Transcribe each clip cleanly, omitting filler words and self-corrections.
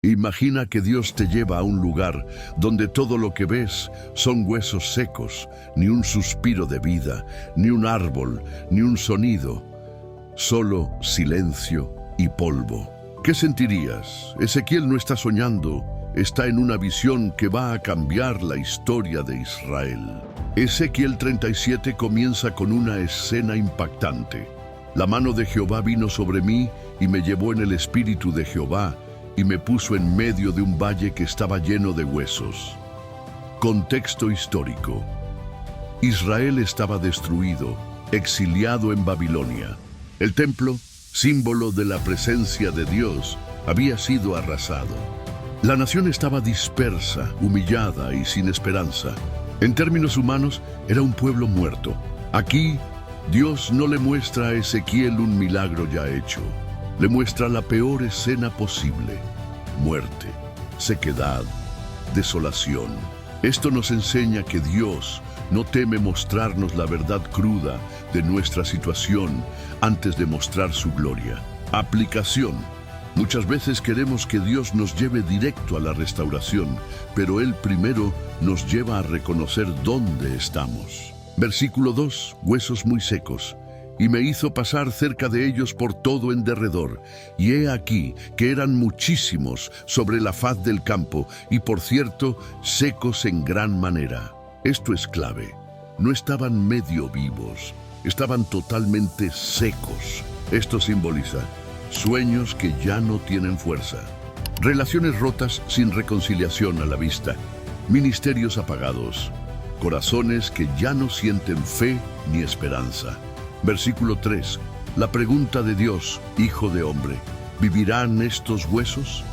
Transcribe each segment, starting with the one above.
Imagina que Dios te lleva a un lugar donde todo lo que ves son huesos secos, ni un suspiro de vida, ni un árbol, ni un sonido, solo silencio y polvo. ¿Qué sentirías? Ezequiel no está soñando, está en una visión que va a cambiar la historia de Israel. Ezequiel 37 comienza con una escena impactante. La mano de Jehová vino sobre mí y me llevó en el espíritu de Jehová y me puso en medio de un valle que estaba lleno de huesos. Contexto histórico. Israel estaba destruido, exiliado en Babilonia. El templo, símbolo de la presencia de Dios, había sido arrasado. La nación estaba dispersa, humillada y sin esperanza. En términos humanos, era un pueblo muerto. Aquí, Dios no le muestra a Ezequiel un milagro ya hecho. Le muestra la peor escena posible: muerte, sequedad, desolación. Esto nos enseña que Dios no teme mostrarnos la verdad cruda de nuestra situación antes de mostrar su gloria. Aplicación. Muchas veces queremos que Dios nos lleve directo a la restauración, pero Él primero nos lleva a reconocer dónde estamos. Versículo 2, huesos muy secos. Y me hizo pasar cerca de ellos por todo en derredor, y he aquí que eran muchísimos sobre la faz del campo, y por cierto, secos en gran manera. Esto es clave. No estaban medio vivos, estaban totalmente secos. Esto simboliza sueños que ya no tienen fuerza, relaciones rotas sin reconciliación a la vista, ministerios apagados, corazones que ya no sienten fe ni esperanza. Versículo 3. La pregunta de Dios: Hijo de hombre, ¿vivirán estos huesos?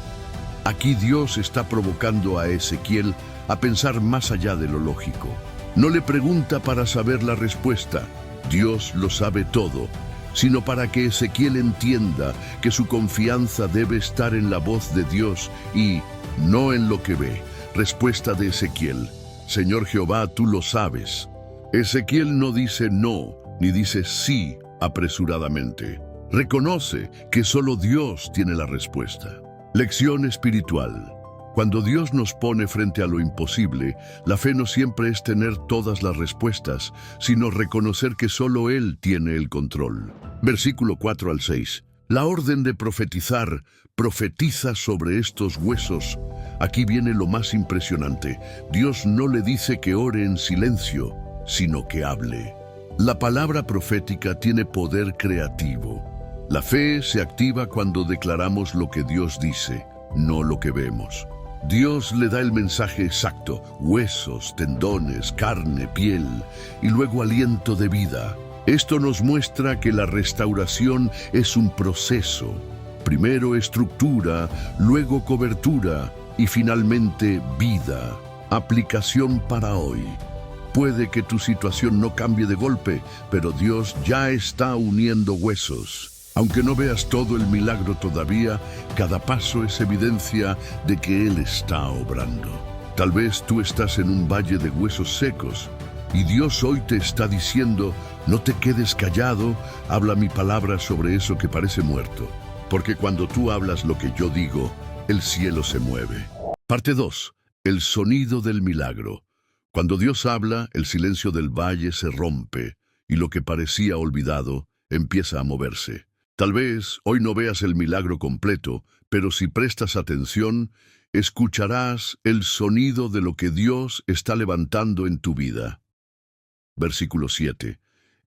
Aquí Dios está provocando a Ezequiel a pensar más allá de lo lógico. No le pregunta para saber la respuesta, Dios lo sabe todo, sino para que Ezequiel entienda que su confianza debe estar en la voz de Dios y no en lo que ve. Respuesta de Ezequiel: Señor Jehová, tú lo sabes. Ezequiel no dice no, ni dice sí apresuradamente. Reconoce que solo Dios tiene la respuesta. Lección espiritual. Cuando Dios nos pone frente a lo imposible, la fe no siempre es tener todas las respuestas, sino reconocer que solo Él tiene el control. Versículo 4 al 6. La orden de profetizar: profetiza sobre estos huesos. Aquí viene lo más impresionante. Dios no le dice que ore en silencio, sino que hable. La palabra profética tiene poder creativo. La fe se activa cuando declaramos lo que Dios dice, no lo que vemos. Dios le da el mensaje exacto: huesos, tendones, carne, piel, y luego aliento de vida. Esto nos muestra que la restauración es un proceso. Primero estructura, luego cobertura y finalmente vida. Aplicación para hoy. Puede que tu situación no cambie de golpe, pero Dios ya está uniendo huesos. Aunque no veas todo el milagro todavía, cada paso es evidencia de que Él está obrando. Tal vez tú estás en un valle de huesos secos y Dios hoy te está diciendo: no te quedes callado, habla mi palabra sobre eso que parece muerto. Porque cuando tú hablas lo que yo digo, el cielo se mueve. Parte 2. El sonido del milagro. Cuando Dios habla, el silencio del valle se rompe y lo que parecía olvidado empieza a moverse. Tal vez hoy no veas el milagro completo, pero si prestas atención, escucharás el sonido de lo que Dios está levantando en tu vida. Versículo 7.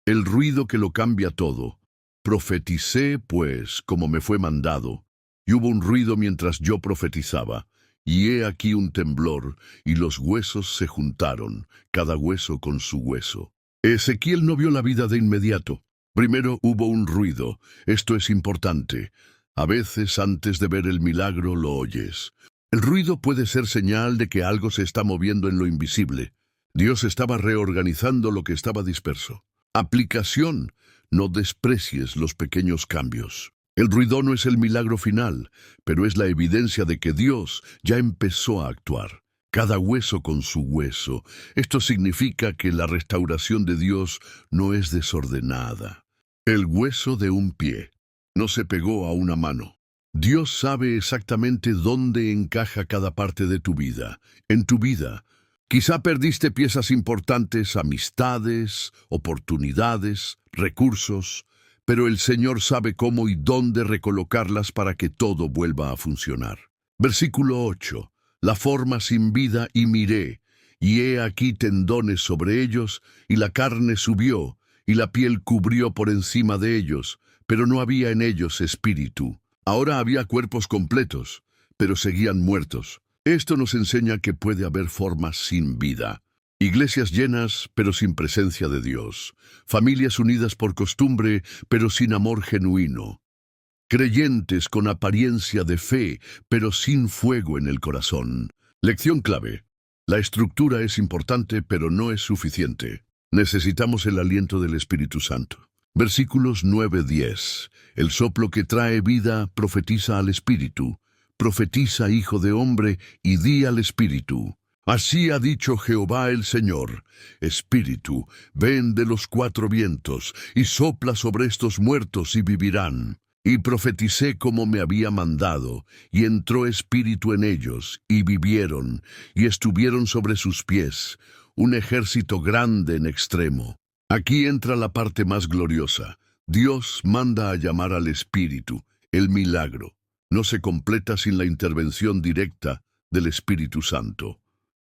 El ruido que lo cambia todo. Profeticé, pues, como me fue mandado, y hubo un ruido mientras yo profetizaba. Y he aquí un temblor, y los huesos se juntaron, cada hueso con su hueso. Ezequiel no vio la vida de inmediato. Primero hubo un ruido. Esto es importante. A veces antes de ver el milagro lo oyes. El ruido puede ser señal de que algo se está moviendo en lo invisible. Dios estaba reorganizando lo que estaba disperso. Aplicación: no desprecies los pequeños cambios. El ruido no es el milagro final, pero es la evidencia de que Dios ya empezó a actuar. Cada hueso con su hueso. Esto significa que la restauración de Dios no es desordenada. El hueso de un pie no se pegó a una mano. Dios sabe exactamente dónde encaja cada parte de tu vida. En tu vida, quizá perdiste piezas importantes, amistades, oportunidades, recursos, pero el Señor sabe cómo y dónde recolocarlas para que todo vuelva a funcionar. Versículo 8. La forma sin vida y miré, y he aquí tendones sobre ellos, y la carne subió, y la piel cubrió por encima de ellos, pero no había en ellos espíritu. Ahora había cuerpos completos, pero seguían muertos. Esto nos enseña que puede haber formas sin vida. Iglesias llenas, pero sin presencia de Dios. Familias unidas por costumbre, pero sin amor genuino. Creyentes con apariencia de fe, pero sin fuego en el corazón. Lección clave. La estructura es importante, pero no es suficiente. Necesitamos el aliento del Espíritu Santo. Versículos 9-10. El soplo que trae vida profetiza al Espíritu. Profetiza, hijo de hombre, y di al Espíritu. Así ha dicho Jehová el Señor: Espíritu, ven de los cuatro vientos, y sopla sobre estos muertos y vivirán. Y profeticé como me había mandado, y entró espíritu en ellos, y vivieron, y estuvieron sobre sus pies, un ejército grande en extremo. Aquí entra la parte más gloriosa. Dios manda a llamar al Espíritu. El milagro no se completa sin la intervención directa del Espíritu Santo.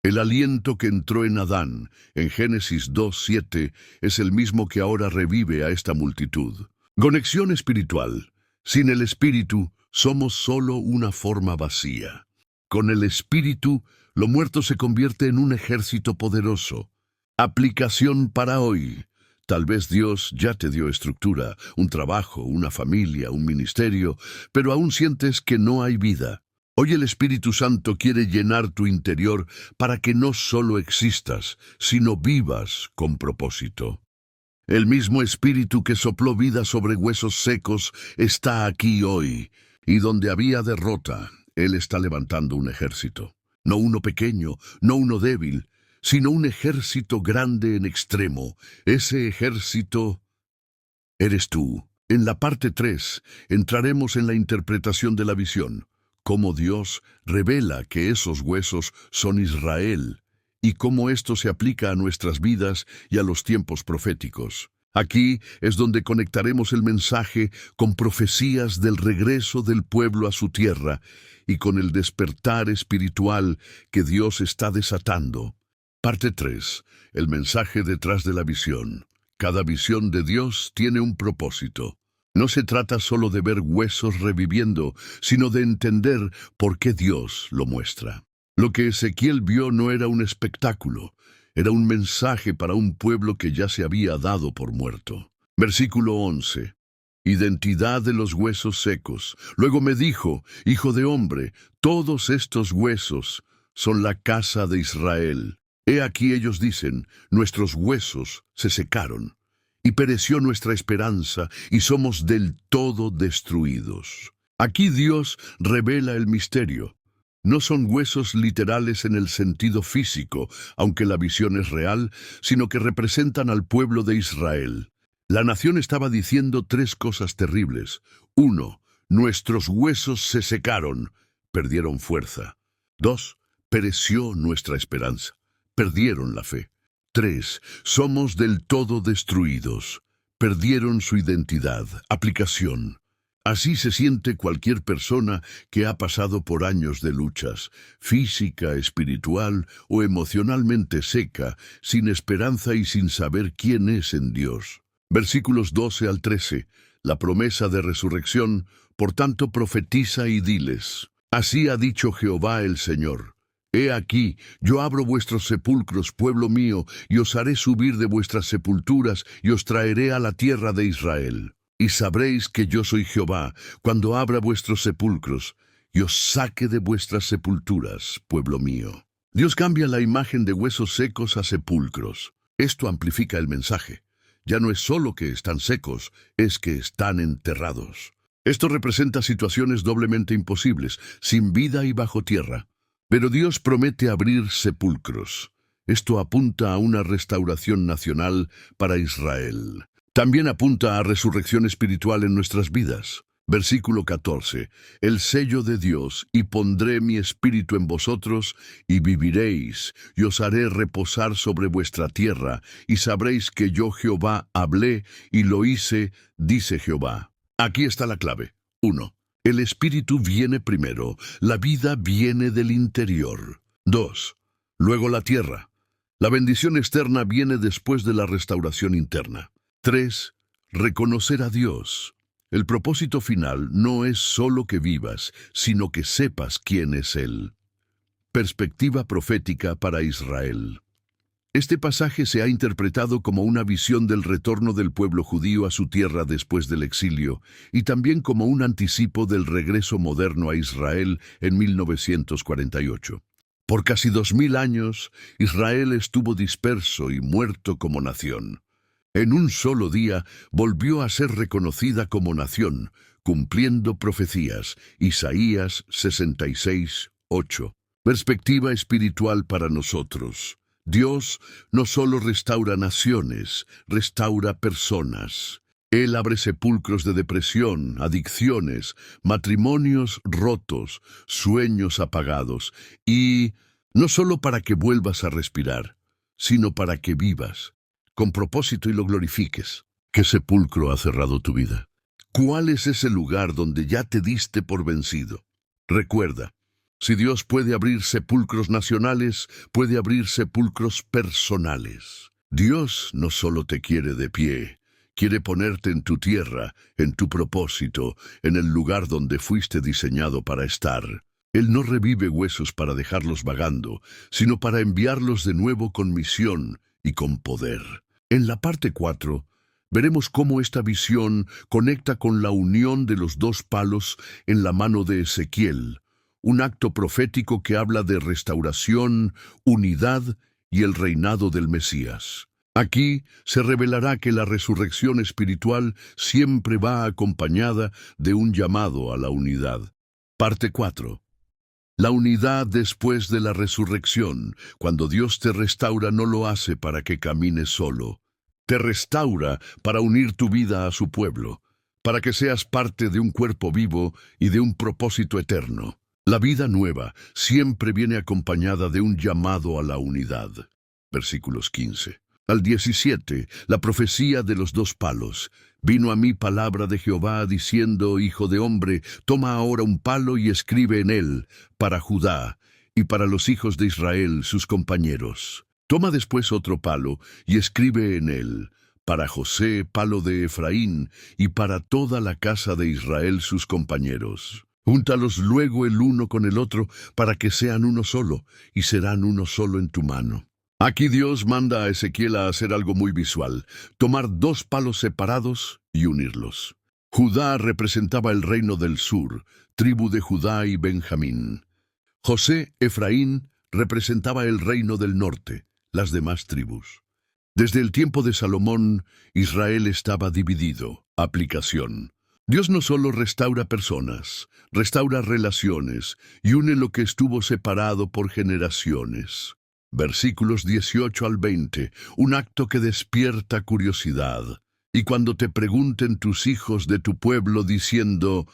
El aliento que entró en Adán, en Génesis 2:7, es el mismo que ahora revive a esta multitud. Conexión espiritual. Sin el Espíritu, somos solo una forma vacía. Con el Espíritu, lo muerto se convierte en un ejército poderoso. Aplicación para hoy. Tal vez Dios ya te dio estructura, un trabajo, una familia, un ministerio, pero aún sientes que no hay vida. Hoy el Espíritu Santo quiere llenar tu interior para que no solo existas, sino vivas con propósito. El mismo Espíritu que sopló vida sobre huesos secos está aquí hoy, y donde había derrota, Él está levantando un ejército. No uno pequeño, no uno débil, sino un ejército grande en extremo. Ese ejército eres tú. En la parte 3 entraremos en la interpretación de la visión, cómo Dios revela que esos huesos son Israel, y cómo esto se aplica a nuestras vidas y a los tiempos proféticos. Aquí es donde conectaremos el mensaje con profecías del regreso del pueblo a su tierra y con el despertar espiritual que Dios está desatando. Parte 3. El mensaje detrás de la visión. Cada visión de Dios tiene un propósito. No se trata solo de ver huesos reviviendo, sino de entender por qué Dios lo muestra. Lo que Ezequiel vio no era un espectáculo, era un mensaje para un pueblo que ya se había dado por muerto. Versículo 11. Identidad de los huesos secos. Luego me dijo: Hijo de hombre, todos estos huesos son la casa de Israel. He aquí ellos dicen: nuestros huesos se secaron, y pereció nuestra esperanza, y somos del todo destruidos. Aquí Dios revela el misterio. No son huesos literales en el sentido físico, aunque la visión es real, sino que representan al pueblo de Israel. La nación estaba diciendo tres cosas terribles. 1. Nuestros huesos se secaron, perdieron fuerza. 2. Pereció nuestra esperanza, perdieron la fe. 3. Somos del todo destruidos, perdieron su identidad, aplicación. Así se siente cualquier persona que ha pasado por años de luchas, física, espiritual o emocionalmente seca, sin esperanza y sin saber quién es en Dios. Versículos 12 al 13. La promesa de resurrección, por tanto profetiza y diles: Así ha dicho Jehová el Señor. He aquí, yo abro vuestros sepulcros, pueblo mío, y os haré subir de vuestras sepulturas, y os traeré a la tierra de Israel. Y sabréis que yo soy Jehová, cuando abra vuestros sepulcros, y os saque de vuestras sepulturas, pueblo mío. Dios cambia la imagen de huesos secos a sepulcros. Esto amplifica el mensaje. Ya no es solo que están secos, es que están enterrados. Esto representa situaciones doblemente imposibles, sin vida y bajo tierra. Pero Dios promete abrir sepulcros. Esto apunta a una restauración nacional para Israel. También apunta a resurrección espiritual en nuestras vidas. Versículo 14. El sello de Dios, y pondré mi espíritu en vosotros, y viviréis, y os haré reposar sobre vuestra tierra, y sabréis que yo Jehová hablé, y lo hice, dice Jehová. Aquí está la clave. 1. El espíritu viene primero, la vida viene del interior. 2. Luego la tierra. La bendición externa viene después de la restauración interna. 3. Reconocer a Dios. El propósito final no es solo que vivas, sino que sepas quién es Él. Perspectiva profética para Israel. Este pasaje se ha interpretado como una visión del retorno del pueblo judío a su tierra después del exilio, y también como un anticipo del regreso moderno a Israel en 1948. Por casi 2000 años, Israel estuvo disperso y muerto como nación. En un solo día volvió a ser reconocida como nación, cumpliendo profecías. Isaías 66:8. Perspectiva espiritual para nosotros. Dios no solo restaura naciones, restaura personas. Él abre sepulcros de depresión, adicciones, matrimonios rotos, sueños apagados, y no solo para que vuelvas a respirar, sino para que vivas con propósito y lo glorifiques. ¿Qué sepulcro ha cerrado tu vida? ¿Cuál es ese lugar donde ya te diste por vencido? Recuerda, si Dios puede abrir sepulcros nacionales, puede abrir sepulcros personales. Dios no solo te quiere de pie, quiere ponerte en tu tierra, en tu propósito, en el lugar donde fuiste diseñado para estar. Él no revive huesos para dejarlos vagando, sino para enviarlos de nuevo con misión y con poder. En la parte 4, veremos cómo esta visión conecta con la unión de los dos palos en la mano de Ezequiel, un acto profético que habla de restauración, unidad y el reinado del Mesías. Aquí se revelará que la resurrección espiritual siempre va acompañada de un llamado a la unidad. Parte 4. La unidad después de la resurrección. Cuando Dios te restaura, no lo hace para que camines solo. Te restaura para unir tu vida a su pueblo, para que seas parte de un cuerpo vivo y de un propósito eterno. La vida nueva siempre viene acompañada de un llamado a la unidad. Versículos 15 al 17, la profecía de los dos palos. Vino a mí palabra de Jehová diciendo, Hijo de hombre, toma ahora un palo y escribe en él, para Judá y para los hijos de Israel, sus compañeros. Toma después otro palo y escribe en él, para José, palo de Efraín, y para toda la casa de Israel, sus compañeros. Júntalos luego el uno con el otro, para que sean uno solo, y serán uno solo en tu mano. Aquí Dios manda a Ezequiel a hacer algo muy visual, tomar dos palos separados y unirlos. Judá representaba el reino del sur, tribu de Judá y Benjamín. José, Efraín, representaba el reino del norte, las demás tribus. Desde el tiempo de Salomón, Israel estaba dividido. Aplicación. Dios no solo restaura personas, restaura relaciones y une lo que estuvo separado por generaciones. Versículos 18 al 20, un acto que despierta curiosidad. Y cuando te pregunten tus hijos de tu pueblo diciendo,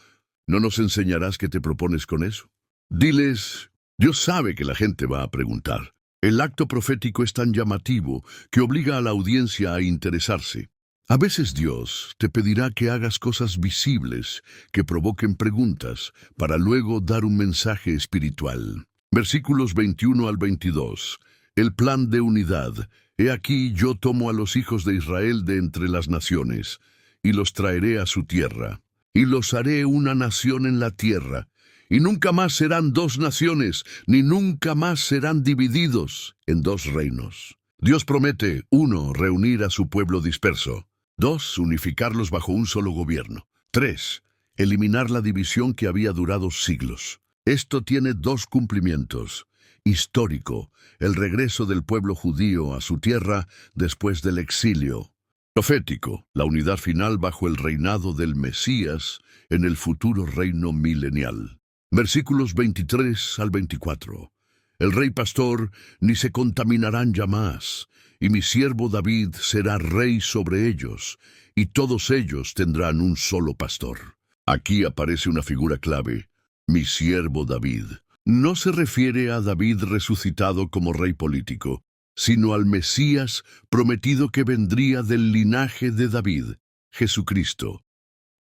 ¿no nos enseñarás qué te propones con eso? Diles, Dios sabe que la gente va a preguntar. El acto profético es tan llamativo que obliga a la audiencia a interesarse. A veces Dios te pedirá que hagas cosas visibles que provoquen preguntas para luego dar un mensaje espiritual. Versículos 21 al 22. El plan de unidad. He aquí yo tomo a los hijos de Israel de entre las naciones, y los traeré a su tierra, y los haré una nación en la tierra, y nunca más serán dos naciones, ni nunca más serán divididos en dos reinos. Dios promete, 1, reunir a su pueblo disperso. 2, unificarlos bajo un solo gobierno. 3, eliminar la división que había durado siglos. Esto tiene dos cumplimientos. Histórico, el regreso del pueblo judío a su tierra después del exilio. Profético, la unidad final bajo el reinado del Mesías en el futuro reino milenial. Versículos 23 al 24. El rey pastor ni se contaminarán ya más, y mi siervo David será rey sobre ellos, y todos ellos tendrán un solo pastor. Aquí aparece una figura clave, mi siervo David. No se refiere a David resucitado como rey político, sino al Mesías prometido que vendría del linaje de David, Jesucristo.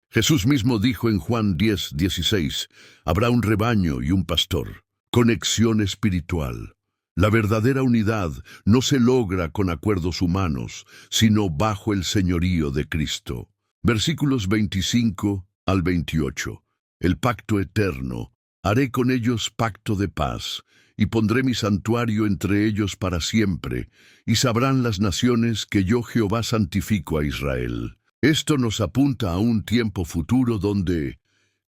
Jesús mismo dijo en Juan 10:16, habrá un rebaño y un pastor. Conexión espiritual. La verdadera unidad no se logra con acuerdos humanos, sino bajo el señorío de Cristo. Versículos 25 al 28. El pacto eterno. Haré con ellos pacto de paz, y pondré mi santuario entre ellos para siempre, y sabrán las naciones que yo Jehová santifico a Israel. Esto nos apunta a un tiempo futuro donde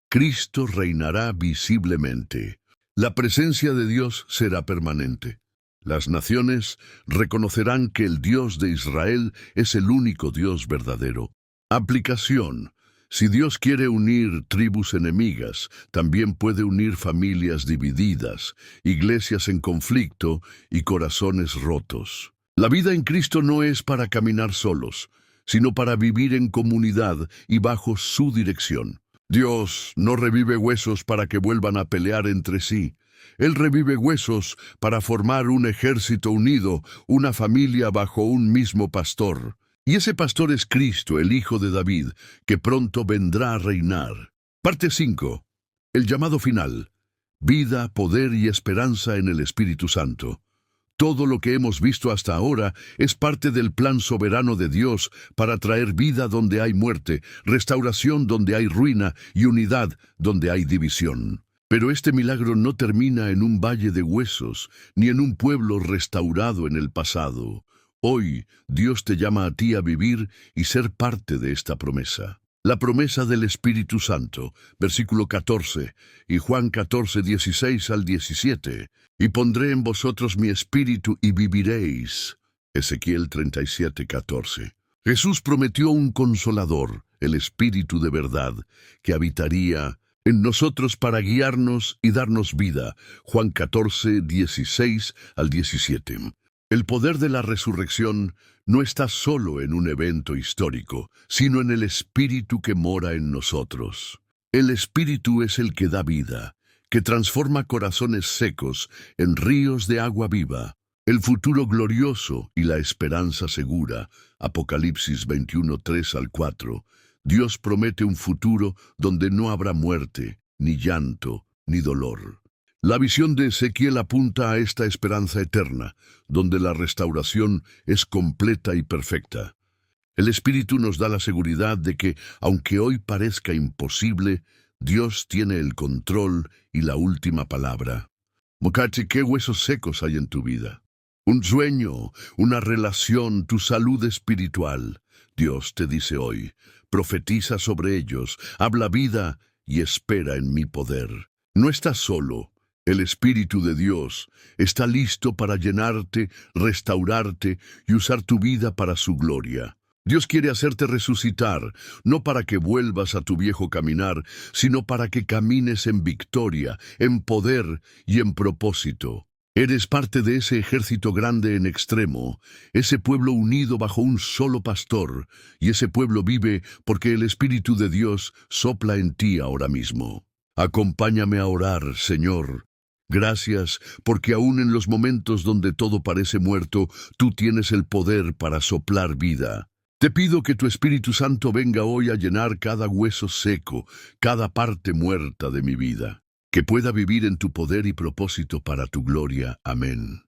Cristo reinará visiblemente. La presencia de Dios será permanente. Las naciones reconocerán que el Dios de Israel es el único Dios verdadero. Aplicación. Si Dios quiere unir tribus enemigas, también puede unir familias divididas, iglesias en conflicto y corazones rotos. La vida en Cristo no es para caminar solos, sino para vivir en comunidad y bajo su dirección. Dios no revive huesos para que vuelvan a pelear entre sí. Él revive huesos para formar un ejército unido, una familia bajo un mismo pastor. Y ese pastor es Cristo, el Hijo de David, que pronto vendrá a reinar. Parte 5. El llamado final. Vida, poder y esperanza en el Espíritu Santo. Todo lo que hemos visto hasta ahora es parte del plan soberano de Dios para traer vida donde hay muerte, restauración donde hay ruina y unidad donde hay división. Pero este milagro no termina en un valle de huesos, ni en un pueblo restaurado en el pasado. Hoy, Dios te llama a ti a vivir y ser parte de esta promesa. La promesa del Espíritu Santo, versículo 14, y Juan 14:16 al 17. Y pondré en vosotros mi espíritu y viviréis. Ezequiel 37:14. Jesús prometió un consolador, el Espíritu de verdad, que habitaría en nosotros para guiarnos y darnos vida. Juan 14:16 al 17. El poder de la resurrección no está solo en un evento histórico, sino en el Espíritu que mora en nosotros. El Espíritu es el que da vida, que transforma corazones secos en ríos de agua viva. El futuro glorioso y la esperanza segura. Apocalipsis 21:3 al 4. Dios promete un futuro donde no habrá muerte, ni llanto, ni dolor. La visión de Ezequiel apunta a esta esperanza eterna, donde la restauración es completa y perfecta. El Espíritu nos da la seguridad de que, aunque hoy parezca imposible, Dios tiene el control y la última palabra. Mocachi, ¿qué huesos secos hay en tu vida? Un sueño, una relación, tu salud espiritual. Dios te dice hoy, profetiza sobre ellos, habla vida y espera en mi poder. No estás solo. El Espíritu de Dios está listo para llenarte, restaurarte y usar tu vida para su gloria. Dios quiere hacerte resucitar, no para que vuelvas a tu viejo caminar, sino para que camines en victoria, en poder y en propósito. Eres parte de ese ejército grande en extremo, ese pueblo unido bajo un solo pastor, y ese pueblo vive porque el Espíritu de Dios sopla en ti ahora mismo. Acompáñame a orar, Señor. Gracias, porque aún en los momentos donde todo parece muerto, tú tienes el poder para soplar vida. Te pido que tu Espíritu Santo venga hoy a llenar cada hueso seco, cada parte muerta de mi vida, que pueda vivir en tu poder y propósito para tu gloria. Amén.